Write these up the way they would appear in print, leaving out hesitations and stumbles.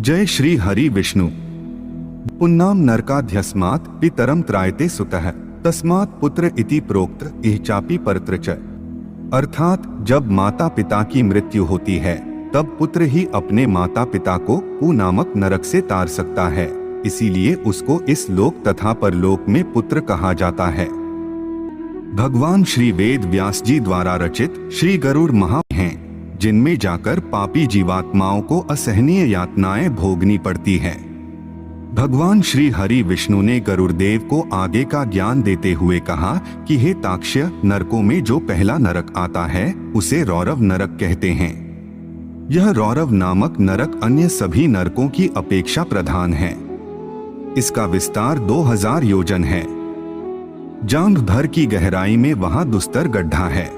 जय श्री हरि विष्णु। पुन्नाम नरकाध्यस्मात् पितरम त्रायते सुतः तस्मात् पुत्र इति प्रोक्त इह चापि परत्र च। अर्थात जब माता पिता की मृत्यु होती है तब पुत्र ही अपने माता पिता को पु नामक नरक से तार सकता है, इसीलिए उसको इस लोक तथा परलोक में पुत्र कहा जाता है। भगवान श्री वेद व्यास जी द्वारा रचित श्री गरुड़ महापुराण हैं, जिनमें जाकर पापी जीवात्माओं को असहनीय यातनाएं भोगनी पड़ती हैं। भगवान श्री हरि विष्णु ने गरुड़देव को आगे का ज्ञान देते हुए कहा कि हे ताक्ष्य, नरकों में जो पहला नरक आता है उसे रौरव नरक कहते हैं। यह रौरव नामक नरक अन्य सभी नरकों की अपेक्षा प्रधान है। इसका विस्तार 2000 योजन है। जांघ भर की गहराई में वहां दुस्तर गड्ढा है।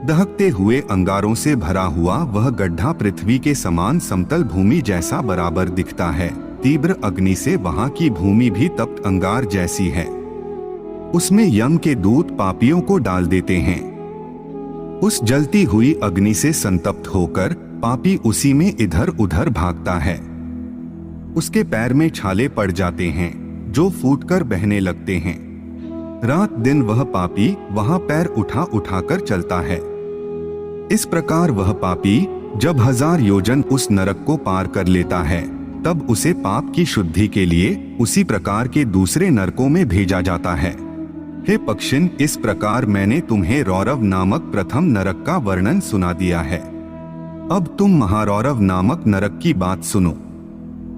दहकते हुए अंगारों से भरा हुआ वह गड्ढा पृथ्वी के समान समतल भूमि जैसा बराबर दिखता है। तीव्र अग्नि से वहां की भूमि भी तप्त अंगार जैसी है। उसमें यम के दूत पापियों को डाल देते हैं। उस जलती हुई अग्नि से संतप्त होकर पापी उसी में इधर उधर भागता है। उसके पैर में छाले पड़ जाते हैं जो फूटकर बहने लगते हैं। रात दिन वह पापी वहां पैर उठा उठाकर चलता है। इस प्रकार वह पापी जब 1000 योजन उस नरक को पार कर लेता है तब उसे पाप की शुद्धि के लिए उसी प्रकार के दूसरे नरकों में भेजा जाता है। हे पक्षिन, इस प्रकार मैंने तुम्हें रौरव नामक प्रथम नरक का वर्णन सुना दिया है। अब तुम महारौरव नामक नरक की बात सुनो।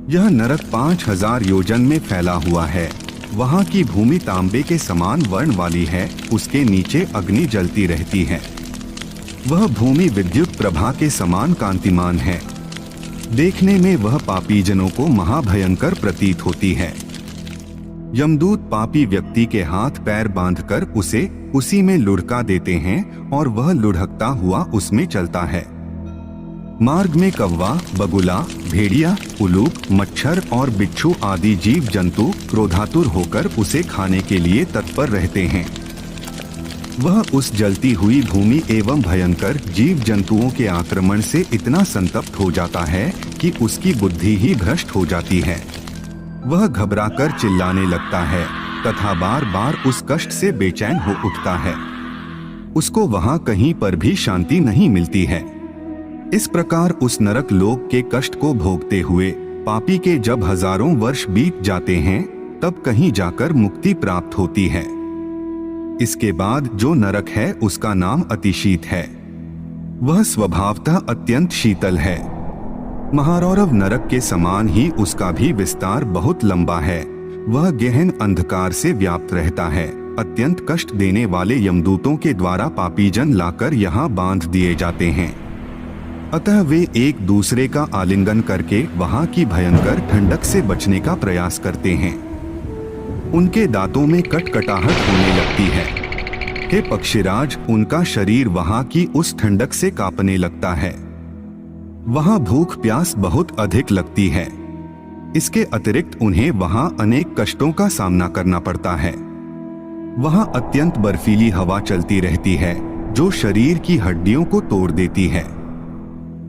यह नरक 5000 योजन में फैला हुआ है। वहाँ की भूमि तांबे के समान वर्ण वाली है। उसके नीचे अग्नि जलती रहती है। वह भूमि विद्युत प्रभा के समान कांतिमान है। देखने में वह पापी जनों को महाभयंकर प्रतीत होती है। यमदूत पापी व्यक्ति के हाथ पैर बांधकर उसे उसी में लुढ़का देते हैं और वह लुढ़कता हुआ उसमें चलता है। मार्ग में कौवा, बगुला, भेड़िया, उल्लू, मच्छर और बिच्छू आदि जीव जंतु क्रोधातुर होकर उसे खाने के लिए तत्पर रहते हैं। वह उस जलती हुई भूमि एवं भयंकर जीव जंतुओं के आक्रमण से इतना संतप्त हो जाता है कि उसकी बुद्धि ही भ्रष्ट हो जाती है। वह घबराकर चिल्लाने लगता है तथा बार बार उस कष्ट से बेचैन हो उठता है। उसको वहां कहीं पर भी शांति नहीं मिलती है। इस प्रकार उस नरक लोक के कष्ट को भोगते हुए पापी के जब हजारों वर्ष बीत जाते हैं तब कहीं जाकर मुक्ति प्राप्त होती है। इसके बाद जो नरक है उसका नाम अतिशीत है। वह स्वभावतः अत्यंत शीतल है। महारौरव नरक के समान ही उसका भी विस्तार बहुत लंबा है। वह गहन अंधकार से व्याप्त रहता है। अत्यंत कष्ट देने वाले यमदूतों के द्वारा पापीजन लाकर यहाँ बांध दिए जाते हैं। अतः वे एक दूसरे का आलिंगन करके वहाँ की भयंकर ठंडक से बचने का प्रयास करते हैं। उनके दांतों में कटकटाहट होने लगती है। हे पक्षीराज, उनका शरीर वहाँ की उस ठंडक से कांपने लगता है। वहाँ भूख प्यास बहुत अधिक लगती है। इसके अतिरिक्त उन्हें वहाँ अनेक कष्टों का सामना करना पड़ता है। वहाँ अत्यंत बर्फीली हवा चलती रहती है जो शरीर की हड्डियों को तोड़ देती है।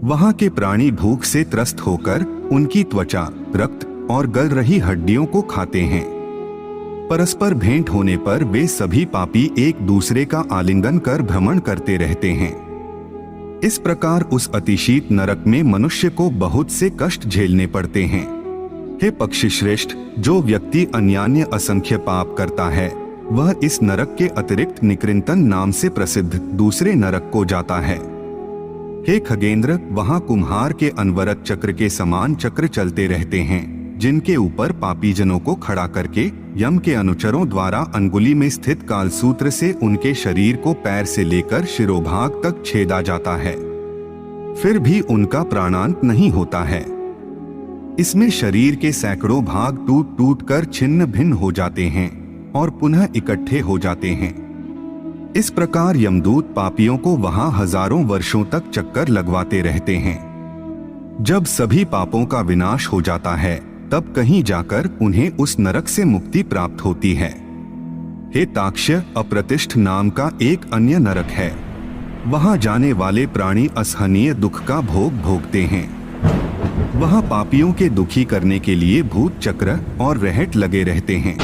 वहाँ के प्राणी भूख से त्रस्त होकर उनकी त्वचा, रक्त और गल रही हड्डियों को खाते हैं। परस्पर भेंट होने पर वे सभी पापी एक दूसरे का आलिंगन कर भ्रमण करते रहते हैं। इस प्रकार उस अतिशीत नरक में मनुष्य को बहुत से कष्ट झेलने पड़ते हैं। हे पक्षी श्रेष्ठ, जो व्यक्ति अन्यान्य असंख्य पाप करता है वह इस नरक के अतिरिक्त निकृंतन नाम से प्रसिद्ध दूसरे नरक को जाता है। हे खगेंद्र, वहाँ कुम्हार के अनवरत चक्र के समान चक्र चलते रहते हैं जिनके ऊपर पापी जनों को खड़ा करके यम के अनुचरों द्वारा अंगुली में स्थित कालसूत्र से उनके शरीर को पैर से लेकर शिरोभाग तक छेदा जाता है। फिर भी उनका प्राणांत नहीं होता है। इसमें शरीर के सैकड़ों भाग टूट टूट कर छिन्न भिन्न हो जाते हैं और पुनः इकट्ठे हो जाते हैं। इस प्रकार यमदूत पापियों को वहां हजारों वर्षों तक चक्कर लगवाते रहते हैं। जब सभी पापों का विनाश हो जाता है तब कहीं जाकर उन्हें उस नरक से मुक्ति प्राप्त होती है। हे ताक्ष्य, अप्रतिष्ठ नाम का एक अन्य नरक है। वहां जाने वाले प्राणी असहनीय दुख का भोग भोगते हैं। वहाँ पापियों के दुखी करने के लिए भूत चक्र और रहट लगे रहते हैं।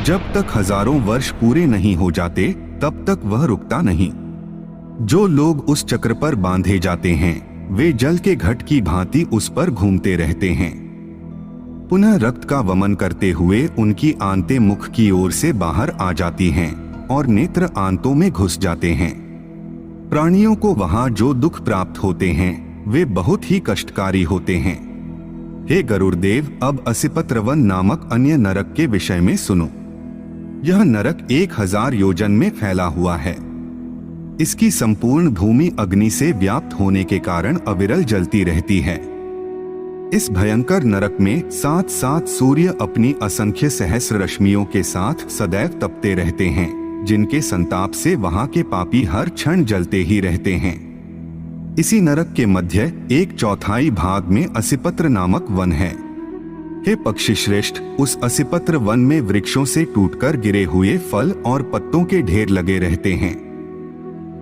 जब तक हजारों वर्ष पूरे नहीं हो जाते तब तक वह रुकता नहीं। जो लोग उस चक्र पर बांधे जाते हैं वे जल के घट की भांति उस पर घूमते रहते हैं। पुनः रक्त का वमन करते हुए उनकी आंतें मुख की ओर से बाहर आ जाती हैं और नेत्र आंतों में घुस जाते हैं। प्राणियों को वहां जो दुख प्राप्त होते हैं वे बहुत ही कष्टकारी होते हैं। हे गरुड़देव, अब असिपत्र वन नामक अन्य नरक के विषय में सुनो। यह नरक 1000 योजन में फैला हुआ है। इसकी संपूर्ण भूमि अग्नि से व्याप्त होने के कारण अविरल जलती रहती है। इस भयंकर नरक में 7-7 सूर्य अपनी असंख्य सहस्र रश्मियों के साथ सदैव तपते रहते हैं, जिनके संताप से वहां के पापी हर क्षण जलते ही रहते हैं। इसी नरक के मध्य 1/4 भाग में असिपत्र नामक वन है। हे पक्षी श्रेष्ठ, उस असिपत्र वन में वृक्षों से टूटकर गिरे हुए फल और पत्तों के ढेर लगे रहते हैं।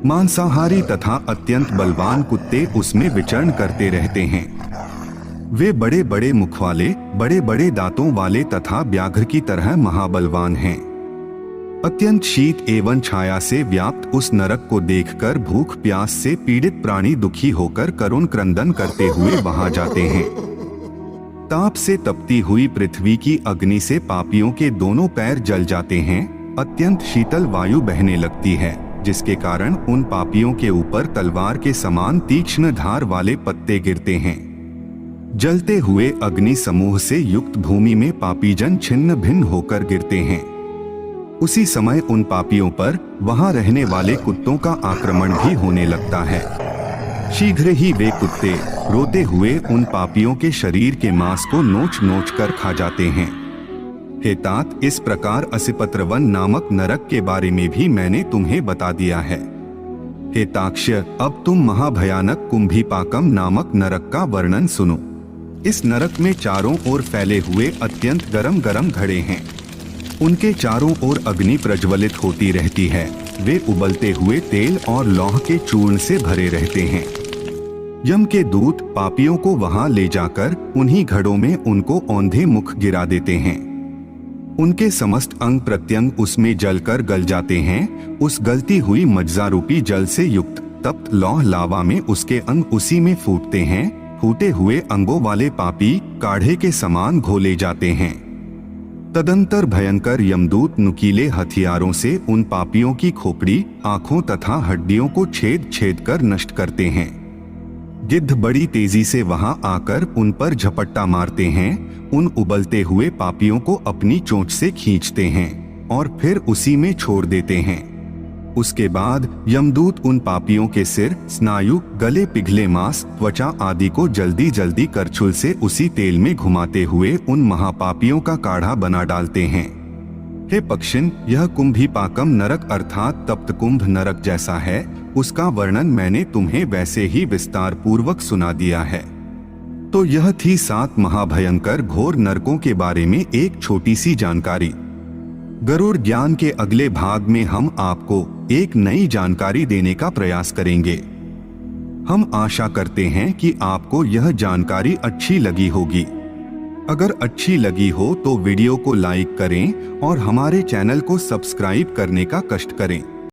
मांसाहारी तथा अत्यंत बलवान कुत्ते उसमें विचरण करते रहते हैं। वे बड़े बड़े मुख वाले, बड़े बड़े दांतों वाले तथा व्याघ्र की तरह महाबलवान हैं। अत्यंत शीत एवं छाया से व्याप्त उस नरक को देखकर भूख प्यास से पीड़ित प्राणी दुखी होकर करुण क्रंदन करते हुए वहां जाते हैं। ताप से तपती हुई पृथ्वी की अग्नि से पापियों के दोनों पैर जल जाते हैं। अत्यंत शीतल वायु बहने लगती है, जिसके कारण उन पापियों के ऊपर तलवार के समान तीक्ष्ण धार वाले पत्ते गिरते हैं। जलते हुए अग्नि समूह से युक्त भूमि में पापीजन छिन्न भिन्न होकर गिरते हैं। उसी समय उन पापियों पर वहां रहने वाले कुत्तों का आक्रमण भी होने लगता है। शीघ्र ही वे कुत्ते रोते हुए उन पापियों के शरीर के मांस को नोच नोच कर खा जाते हैं। हे तात, इस प्रकार असिपत्रवन नामक नरक के बारे में भी मैंने तुम्हें बता दिया है। हे ताक्ष्य, अब तुम महाभयानक कुंभीपाकम नामक नरक का वर्णन सुनो। इस नरक में चारों ओर फैले हुए अत्यंत गरम गरम घड़े हैं। उनके चारों ओर अग्नि प्रज्वलित होती रहती है। वे उबलते हुए तेल और लौह के चूर्ण से भरे रहते हैं। यम के दूत पापियों को वहां ले जाकर उन्हीं घड़ों में उनको औंधे मुख गिरा देते हैं। उनके समस्त अंग प्रत्यंग उसमें जलकर गल जाते हैं। उस गलती हुई मज्जा रूपी जल से युक्त तप्त लौह लावा में उसके अंग उसी में फूटते हैं। फूटे हुए अंगों वाले पापी काढ़े के समान घोले जाते हैं। तदंतर भयंकर यमदूत नुकीले हथियारों से उन पापियों की खोपड़ी, आंखों तथा हड्डियों को छेद छेद कर नष्ट करते हैं। गिद्ध बड़ी तेजी से वहां आकर उन पर झपट्टा मारते हैं। उन उबलते हुए पापियों को अपनी चोंच से खींचते हैं और फिर उसी में छोड़ देते हैं। उसके बाद यमदूत उन पापियों के सिर, स्नायु, गले पिघले मांस, त्वचा आदि को जल्दी जल्दी करछुल से उसी तेल में घुमाते हुए उन महापापियों का काढ़ा बना डालते हैं। हे पक्षिन, यह कुंभीपाकम नरक अर्थात तप्त कुंभ नरक जैसा है। उसका वर्णन मैंने तुम्हें वैसे ही विस्तार पूर्वक सुना दिया है। तो यह थी 7 महाभयंकर घोर नरकों के बारे में एक छोटी सी जानकारी। गरुड़ ज्ञान के अगले भाग में हम आपको एक नई जानकारी देने का प्रयास करेंगे। हम आशा करते हैं कि आपको यह जानकारी अच्छी लगी होगी। अगर अच्छी लगी हो तो वीडियो को लाइक करें और हमारे चैनल को सब्सक्राइब करने का कष्ट करें।